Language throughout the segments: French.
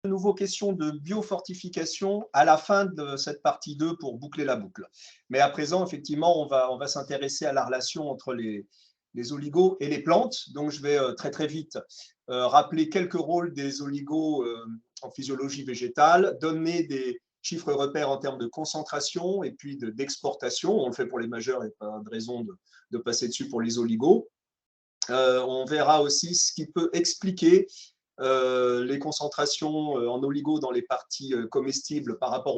de nouveau question de biofortification à la fin de cette partie 2 pour boucler la boucle. Mais à présent, effectivement, on va s'intéresser à la relation entre les oligos et les plantes. Donc, je vais très vite rappeler quelques rôles des oligos en physiologie végétale, donner des chiffres repères en termes de concentration et puis d'exportation. On le fait pour les majeurs, il n'y a pas de raison de passer dessus pour les oligos. On verra aussi ce qui peut expliquer les concentrations en oligo dans les parties comestibles par rapport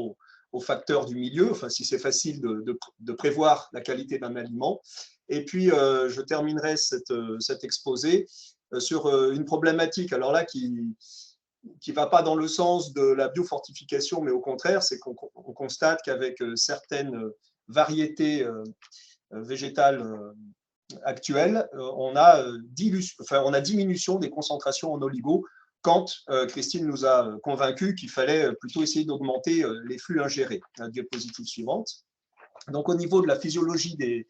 aux facteurs du milieu, enfin si c'est facile de prévoir la qualité d'un aliment. Et puis, je terminerai cet exposé sur une problématique, alors là, qui ne va pas dans le sens de la biofortification, mais au contraire, c'est qu'on constate qu'avec certaines variétés végétales actuelles, on a diminution des concentrations en oligo quand Christine nous a convaincus qu'il fallait plutôt essayer d'augmenter les flux ingérés. La diapositive suivante. Donc, au niveau de la physiologie des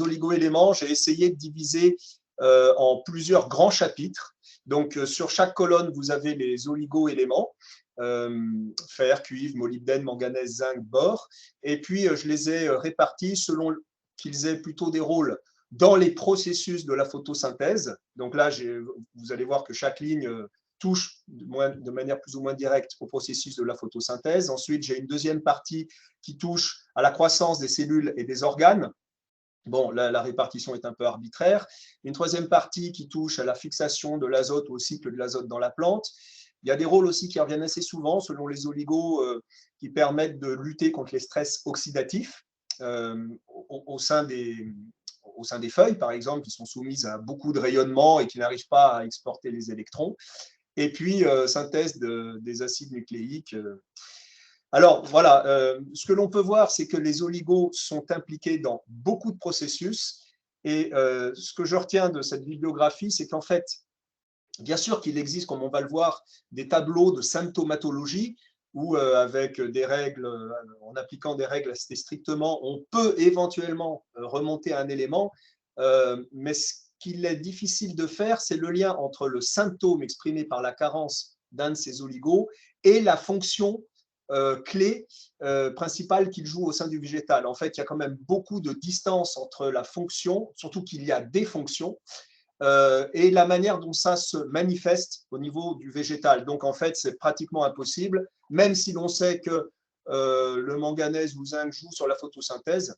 oligo-éléments, j'ai essayé de diviser en plusieurs grands chapitres. Donc, sur chaque colonne, vous avez les oligo-éléments, fer, cuivre, molybdène, manganèse, zinc, bore. Et puis, je les ai répartis selon qu'ils aient plutôt des rôles dans les processus de la photosynthèse. Donc là, vous allez voir que chaque ligne touche de manière plus ou moins directe au processus de la photosynthèse. Ensuite, j'ai une deuxième partie qui touche à la croissance des cellules et des organes. Bon, là, la répartition est un peu arbitraire. Une troisième partie qui touche à la fixation de l'azote ou au cycle de l'azote dans la plante. Il y a des rôles aussi qui reviennent assez souvent selon les oligos qui permettent de lutter contre les stress oxydatifs au sein des feuilles, par exemple, qui sont soumises à beaucoup de rayonnement et qui n'arrivent pas à exporter les électrons. Et puis, synthèse des acides nucléiques. Alors, voilà, ce que l'on peut voir, c'est que les oligos sont impliqués dans beaucoup de processus. Et ce que je retiens de cette bibliographie, c'est qu'en fait, bien sûr qu'il existe, comme on va le voir, des tableaux de symptomatologie où, avec des règles, en appliquant des règles assez strictement, on peut éventuellement remonter à un élément. Mais ce qu'il est difficile de faire, c'est le lien entre le symptôme exprimé par la carence d'un de ces oligos et la fonction clé principale qu'il joue au sein du végétal. En fait, il y a quand même beaucoup de distance entre la fonction, surtout qu'il y a des fonctions, et la manière dont ça se manifeste au niveau du végétal. Donc, en fait, c'est pratiquement impossible, même si l'on sait que le manganèse ou zinc joue sur la photosynthèse,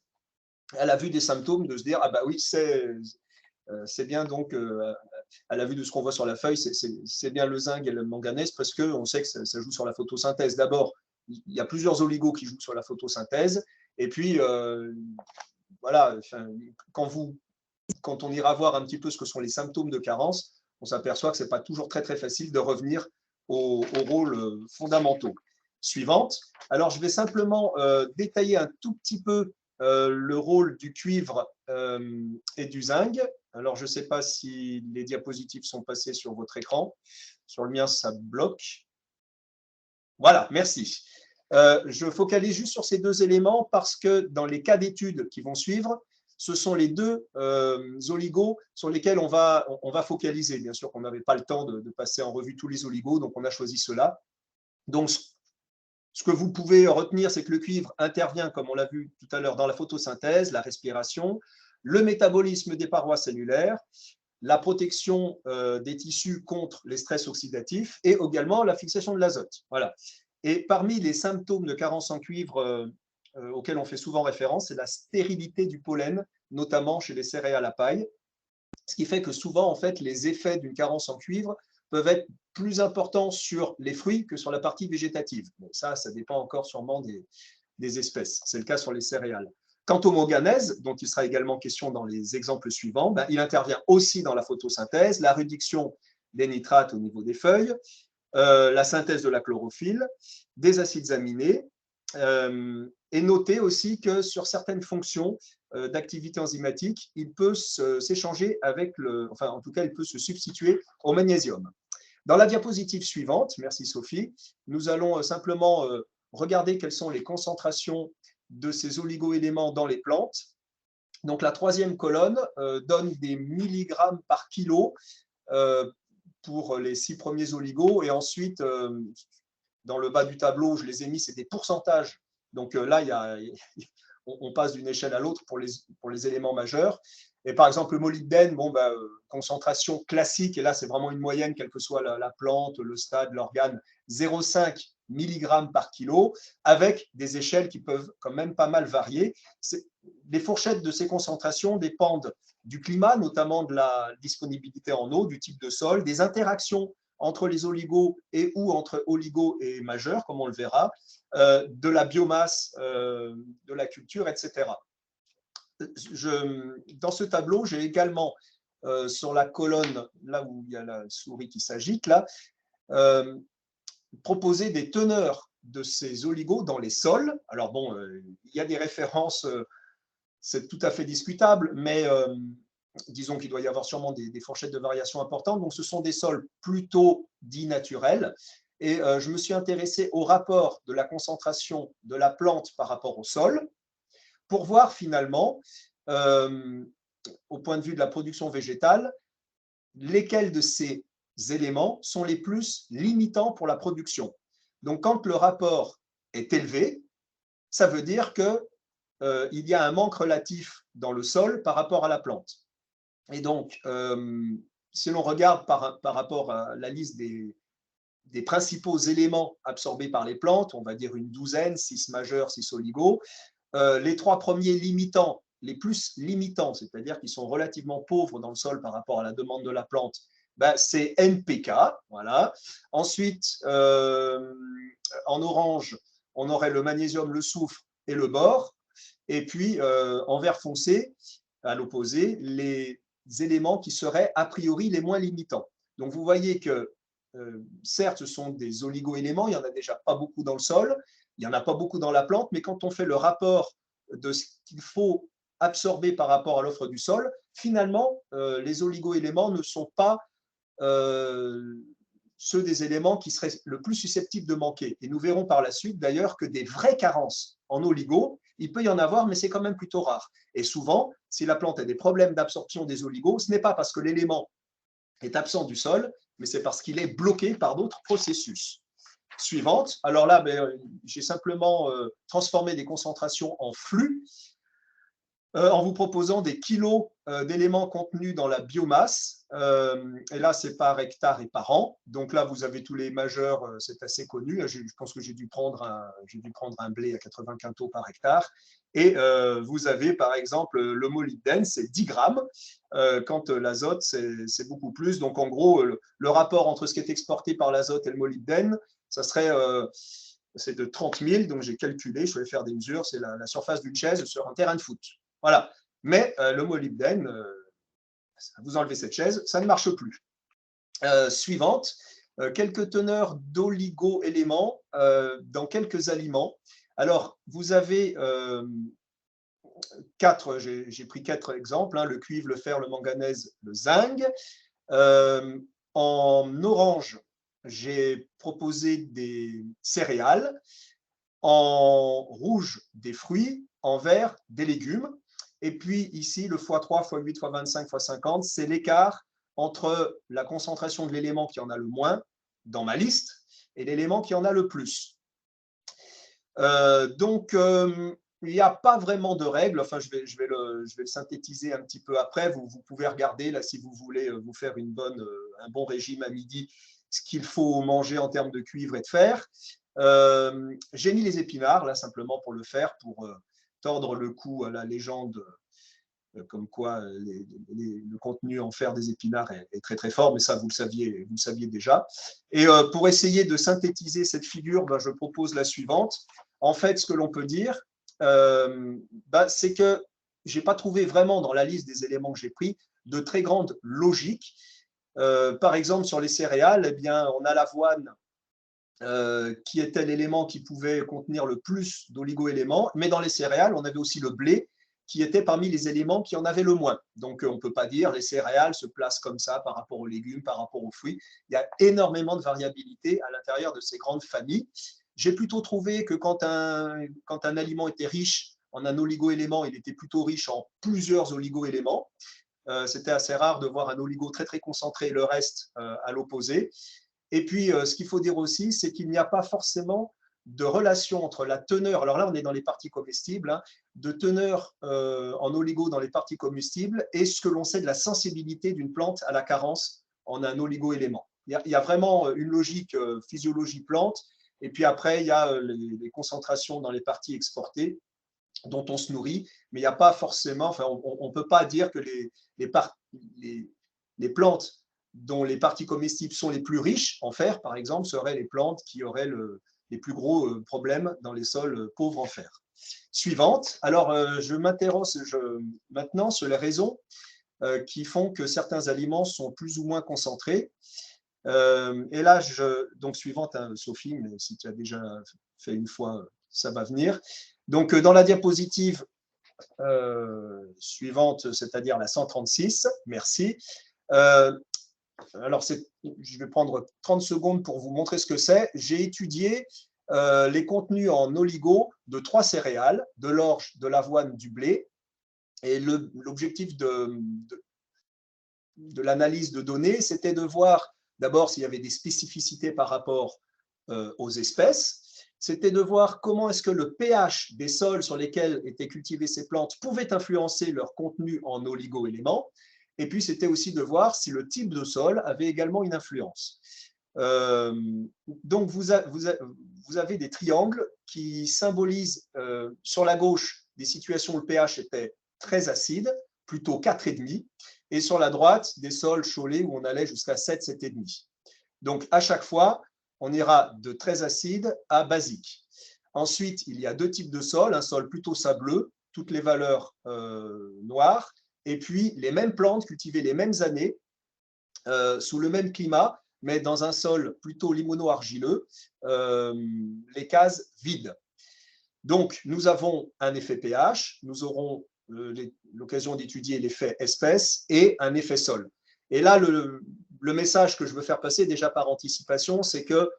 à la vue des symptômes, de se dire, ah bah oui, c'est bien donc, à la vue de ce qu'on voit sur la feuille, c'est bien le zinc et le manganèse parce qu'on sait que ça joue sur la photosynthèse. D'abord, il y a plusieurs oligos qui jouent sur la photosynthèse. Et puis, voilà, quand on ira voir un petit peu ce que sont les symptômes de carence, on s'aperçoit que ce n'est pas toujours très facile de revenir aux rôles fondamentaux. Suivante. Alors, je vais simplement détailler un tout petit peu le rôle du cuivre et du zinc. Alors, je ne sais pas si les diapositives sont passées sur votre écran. Sur le mien, ça bloque. Voilà, merci. Je focalise juste sur ces deux éléments parce que dans les cas d'études qui vont suivre, ce sont les deux oligos sur lesquels on va focaliser. Bien sûr qu'on n'avait pas le temps de passer en revue tous les oligos, donc on a choisi cela. Donc, ce que vous pouvez retenir, c'est que le cuivre intervient, comme on l'a vu tout à l'heure, dans la photosynthèse, la respiration, le métabolisme des parois cellulaires, la protection des tissus contre les stress oxydatifs et également la fixation de l'azote. Voilà. Et parmi les symptômes de carence en cuivre auxquels on fait souvent référence, c'est la stérilité du pollen, notamment chez les céréales à paille, ce qui fait que souvent, en fait, les effets d'une carence en cuivre peuvent être plus importants sur les fruits que sur la partie végétative. Bon, ça dépend encore sûrement des espèces. C'est le cas sur les céréales. Quant au manganèse, dont il sera également question dans les exemples suivants, il intervient aussi dans la photosynthèse, la réduction des nitrates au niveau des feuilles, la synthèse de la chlorophylle, des acides aminés, et notez aussi que sur certaines fonctions d'activité enzymatique, il peut s'échanger avec enfin en tout cas, il peut se substituer au magnésium. Dans la diapositive suivante, merci Sophie, nous allons simplement regarder quelles sont les concentrations de ces oligo-éléments dans les plantes. Donc la troisième colonne donne des milligrammes par kilo pour les 6 premiers oligos. Et ensuite, dans le bas du tableau, je les ai mis, c'est des pourcentages. Donc là, on passe d'une échelle à l'autre pour les éléments majeurs. Et par exemple, le molybdène, bon, concentration classique, et là, c'est vraiment une moyenne, quelle que soit la plante, le stade, l'organe, 0,5 mg par kilo, avec des échelles qui peuvent quand même pas mal varier. Les fourchettes de ces concentrations dépendent du climat, notamment de la disponibilité en eau, du type de sol, des interactions entre les oligos et ou entre oligos et majeurs, comme on le verra, de la biomasse, de la culture, etc. Dans ce tableau, j'ai également sur la colonne, là où il y a la souris qui s'agite, là, proposé des teneurs de ces oligos dans les sols. Alors bon, il y a des références, c'est tout à fait discutable, mais disons qu'il doit y avoir sûrement des fourchettes de variation importantes. Donc ce sont des sols plutôt dits naturels. Et je me suis intéressé au rapport de la concentration de la plante par rapport au sol, pour voir finalement, au point de vue de la production végétale, lesquels de ces éléments sont les plus limitants pour la production. Donc, quand le rapport est élevé, ça veut dire qu'il y a un manque relatif dans le sol par rapport à la plante. Et donc, si l'on regarde par rapport à la liste des principaux éléments absorbés par les plantes, on va dire une douzaine, 6 majeurs, 6 oligos, les 3 premiers limitants, les plus limitants, c'est-à-dire qui sont relativement pauvres dans le sol par rapport à la demande de la plante, c'est NPK. Voilà. Ensuite, en orange, on aurait le magnésium, le soufre et le bore. Et puis, en vert foncé, à l'opposé, les éléments qui seraient a priori les moins limitants. Donc, vous voyez que, certes, ce sont des oligo-éléments, il n'y en a déjà pas beaucoup dans le sol, il n'y en a pas beaucoup dans la plante, mais quand on fait le rapport de ce qu'il faut absorber par rapport à l'offre du sol, finalement, les oligo-éléments ne sont pas ceux des éléments qui seraient le plus susceptibles de manquer. Et nous verrons par la suite d'ailleurs que des vraies carences en oligo, il peut y en avoir, mais c'est quand même plutôt rare. Et souvent, si la plante a des problèmes d'absorption des oligos, ce n'est pas parce que l'élément est absent du sol, mais c'est parce qu'il est bloqué par d'autres processus. Suivante. Alors là, j'ai simplement transformé des concentrations en flux en vous proposant des kilos d'éléments contenus dans la biomasse. Et là, c'est par hectare et par an. Donc là, vous avez tous les majeurs, c'est assez connu. Je pense que j'ai dû prendre un blé à 80 quintaux par hectare. Et vous avez, par exemple, le molybdène, c'est 10 grammes, quand l'azote, c'est beaucoup plus. Donc, en gros, le rapport entre ce qui est exporté par l'azote et le molybdène, ça serait... c'est de 30 000, donc j'ai calculé, je vais faire des mesures, c'est la surface d'une chaise sur un terrain de foot. Voilà. Mais le molybdène, vous enlevez cette chaise, ça ne marche plus. Suivante, quelques teneurs d'oligo-éléments dans quelques aliments. Alors, vous avez j'ai pris 4 exemples, le cuivre, le fer, le manganèse, le zinc. En orange, j'ai proposé des céréales. En rouge, des fruits. En vert, des légumes. Et puis ici, le x3, x8, x25, x50, c'est l'écart entre la concentration de l'élément qui en a le moins dans ma liste et l'élément qui en a le plus. Donc, il n'y a pas vraiment de règles. Enfin, je vais le synthétiser un petit peu après. Vous pouvez regarder, là, si vous voulez vous faire un bon régime à midi, ce qu'il faut manger en termes de cuivre et de fer. J'ai mis les épinards, là, simplement pour le faire, pour tordre le cou à la légende comme quoi le contenu en fer des épinards est très très fort, mais ça vous le saviez déjà. Et pour essayer de synthétiser cette figure, je propose la suivante. En fait, ce que l'on peut dire, c'est que je n'ai pas trouvé vraiment dans la liste des éléments que j'ai pris de très grande logique. Par exemple, sur les céréales, eh bien, on a l'avoine qui était l'élément qui pouvait contenir le plus d'oligo-éléments, mais dans les céréales, on avait aussi le blé qui était parmi les éléments qui en avaient le moins. Donc, on ne peut pas dire les céréales se placent comme ça par rapport aux légumes, par rapport aux fruits. Il y a énormément de variabilité à l'intérieur de ces grandes familles. J'ai plutôt trouvé que quand un aliment était riche en un oligo-élément, il était plutôt riche en plusieurs oligo-éléments. C'était assez rare de voir un oligo très très concentré et le reste à l'opposé. Et puis, ce qu'il faut dire aussi, c'est qu'il n'y a pas forcément de relation entre la teneur, alors là on est dans les parties comestibles, hein, de teneur en oligo dans les parties comestibles et ce que l'on sait de la sensibilité d'une plante à la carence en un oligo-élément. Il y a vraiment une logique physiologie plante, et puis après il y a les concentrations dans les parties exportées dont on se nourrit, mais il n'y a pas forcément, enfin, on ne peut pas dire que les plantes dont les parties comestibles sont les plus riches en fer, par exemple, seraient les plantes qui auraient les plus gros problèmes dans les sols pauvres en fer. Suivante. Alors, je m'interroge maintenant sur les raisons qui font que certains aliments sont plus ou moins concentrés. Et là, donc suivante, hein, Sophie, mais si tu as déjà fait une fois, ça va venir. Donc, dans la diapositive suivante, c'est-à-dire la 136, merci. Alors, je vais prendre 30 secondes pour vous montrer ce que c'est. J'ai étudié les contenus en oligo de 3 céréales, de l'orge, de l'avoine, du blé. Et l'objectif de l'analyse de données, c'était de voir d'abord s'il y avait des spécificités par rapport aux espèces. C'était de voir comment est-ce que le pH des sols sur lesquels étaient cultivées ces plantes pouvait influencer leur contenu en oligo-éléments. Et puis, c'était aussi de voir si le type de sol avait également une influence. Donc, vous avez des triangles qui symbolisent sur la gauche des situations où le pH était très acide, plutôt 4,5, et sur la droite, des sols chaulés où on allait jusqu'à 7, 7,5. Donc, à chaque fois, on ira de très acide à basique. Ensuite, il y a 2 types de sols, un sol plutôt sableux, toutes les valeurs noires, et puis les mêmes plantes cultivées les mêmes années, sous le même climat, mais dans un sol plutôt limono-argileux, les cases vides. Donc, nous avons un effet pH, nous aurons l'occasion d'étudier l'effet espèce et un effet sol. Et là, le message que je veux faire passer déjà par anticipation, c'est que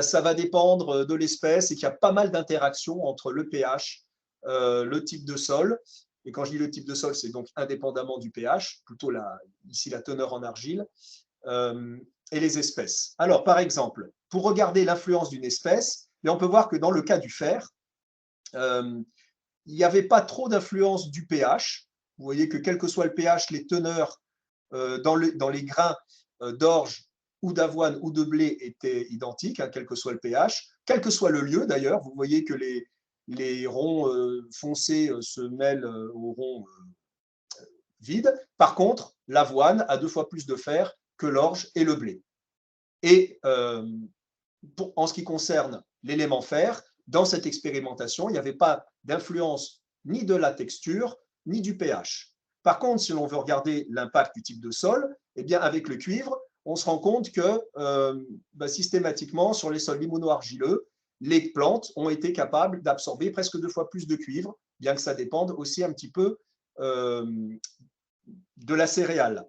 ça va dépendre de l'espèce et qu'il y a pas mal d'interactions entre le pH, le type de sol. Et quand je dis le type de sol, c'est donc indépendamment du pH, plutôt ici la teneur en argile, et les espèces. Alors, par exemple, pour regarder l'influence d'une espèce, on peut voir que dans le cas du fer, il n'y avait pas trop d'influence du pH. Vous voyez que quel que soit le pH, les teneurs dans les grains d'orge ou d'avoine ou de blé étaient identiques, hein, quel que soit le pH, quel que soit le lieu d'ailleurs. Vous voyez que les ronds foncés se mêlent aux ronds vides. Par contre, l'avoine a 2 fois plus de fer que l'orge et le blé. Et en ce qui concerne l'élément fer, dans cette expérimentation, il n'y avait pas d'influence ni de la texture, ni du pH. Par contre, si l'on veut regarder l'impact du type de sol, eh bien, avec le cuivre, on se rend compte que systématiquement, sur les sols limono-argileux, les plantes ont été capables d'absorber presque 2 fois plus de cuivre, bien que ça dépende aussi un petit peu de la céréale.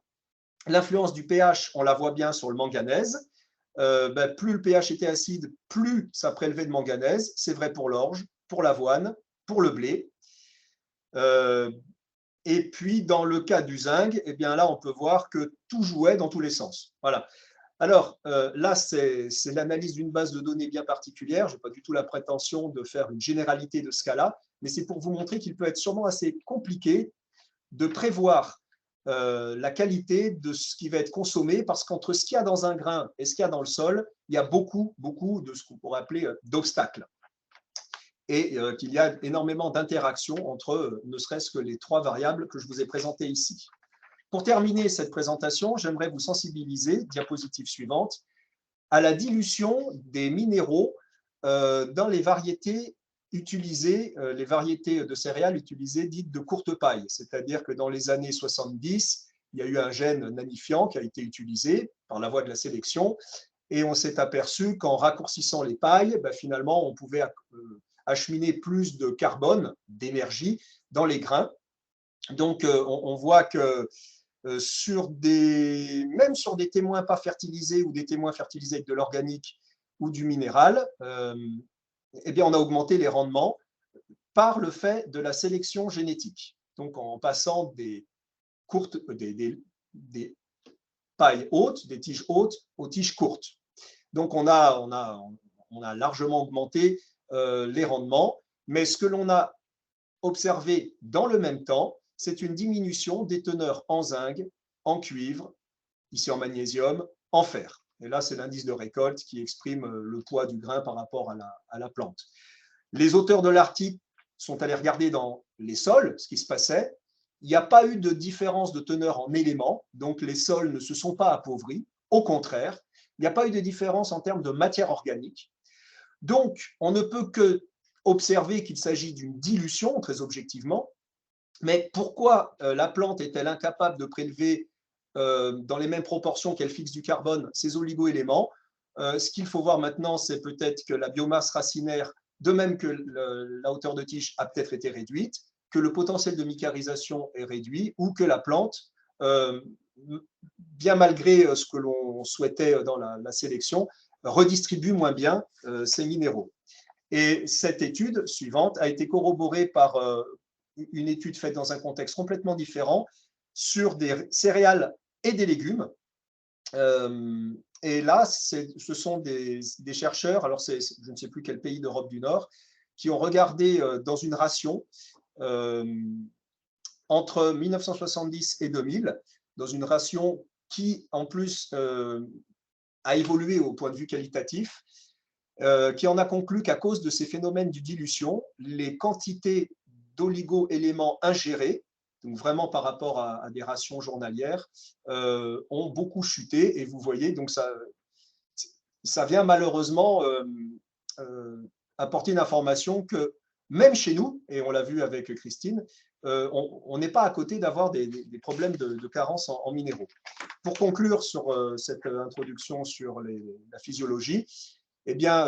L'influence du pH, on la voit bien sur le manganèse. Plus le pH était acide, plus ça prélevait de manganèse. C'est vrai pour l'orge, pour l'avoine, pour le blé. Et puis, dans le cas du zinc, eh bien là, on peut voir que tout jouait dans tous les sens. Voilà. Alors, là, c'est l'analyse d'une base de données bien particulière. Je n'ai pas du tout la prétention de faire une généralité de ce cas-là, mais c'est pour vous montrer qu'il peut être sûrement assez compliqué de prévoir la qualité de ce qui va être consommé, parce qu'entre ce qu'il y a dans un grain et ce qu'il y a dans le sol, il y a beaucoup de ce qu'on pourrait appeler d'obstacles. Et qu'il y a énormément d'interactions entre ne serait-ce que les 3 variables que je vous ai présentées ici. Pour terminer cette présentation, j'aimerais vous sensibiliser, diapositive suivante, à la dilution des minéraux dans les variétés utilisées, les variétés de céréales utilisées dites de courte paille. C'est-à-dire que dans les années 70, il y a eu un gène nanifiant qui a été utilisé par la voie de la sélection, et on s'est aperçu qu'en raccourcissant les pailles, finalement, on pouvait acheminer plus de carbone, d'énergie, dans les grains. Donc, on voit que même sur des témoins pas fertilisés ou des témoins fertilisés avec de l'organique ou du minéral, eh bien, on a augmenté les rendements par le fait de la sélection génétique. Donc, en passant des courtes, des pailles hautes, des tiges hautes aux tiges courtes. Donc, on a largement augmenté les rendements, mais ce que l'on a observé dans le même temps, c'est une diminution des teneurs en zinc, en cuivre, ici en magnésium, en fer. Et là, c'est l'indice de récolte qui exprime le poids du grain par rapport à la plante. Les auteurs de l'article sont allés regarder dans les sols ce qui se passait. Il n'y a pas eu de différence de teneur en éléments, donc les sols ne se sont pas appauvris. Au contraire, il n'y a pas eu de différence en termes de matière organique. Donc, on ne peut que observer qu'il s'agit d'une dilution, très objectivement. Mais pourquoi la plante est-elle incapable de prélever dans les mêmes proportions qu'elle fixe du carbone ces oligo-éléments? Ce qu'il faut voir maintenant, c'est peut-être que la biomasse racinaire, de même que la hauteur de tige a peut-être été réduite, que le potentiel de micarisation est réduit ou que la plante, bien malgré ce que l'on souhaitait dans la sélection, redistribue moins bien ces minéraux. Et cette étude suivante a été corroborée par une étude faite dans un contexte complètement différent sur des céréales et des légumes. Et là, ce sont des chercheurs, alors je ne sais plus quel pays d'Europe du Nord, qui ont regardé dans une ration entre 1970 et 2000, dans une ration qui, en plus, a évolué au point de vue qualitatif, qui en a conclu qu'à cause de ces phénomènes de dilution, les quantités d'oligo-éléments ingérés, donc vraiment par rapport à des rations journalières, ont beaucoup chuté. Et vous voyez, donc ça vient malheureusement apporter une information que même chez nous, et on l'a vu avec Christine, on n'est pas à côté d'avoir des problèmes de carence en minéraux. Pour conclure sur cette introduction sur la physiologie, eh bien,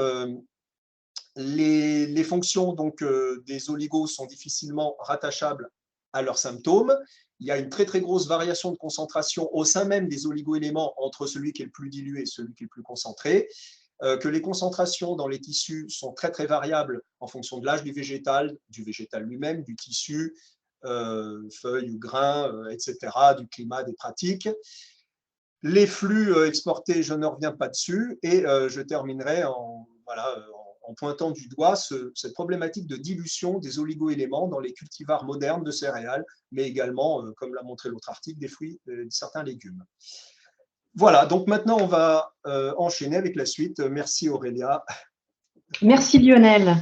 les fonctions donc, des oligos sont difficilement rattachables à leurs symptômes. Il y a une très très grosse variation de concentration au sein même des oligo-éléments entre celui qui est le plus dilué et celui qui est le plus concentré, que les concentrations dans les tissus sont très très variables en fonction de l'âge du végétal lui-même, du tissu, feuilles ou grains, etc., du climat, des pratiques. Les flux exportés, je ne reviens pas dessus, et je terminerai en pointant du doigt cette problématique de dilution des oligo-éléments dans les cultivars modernes de céréales, mais également, comme l'a montré l'autre article, des fruits, certains légumes. Voilà, donc maintenant on va enchaîner avec la suite. Merci Aurélia. Merci Lionel.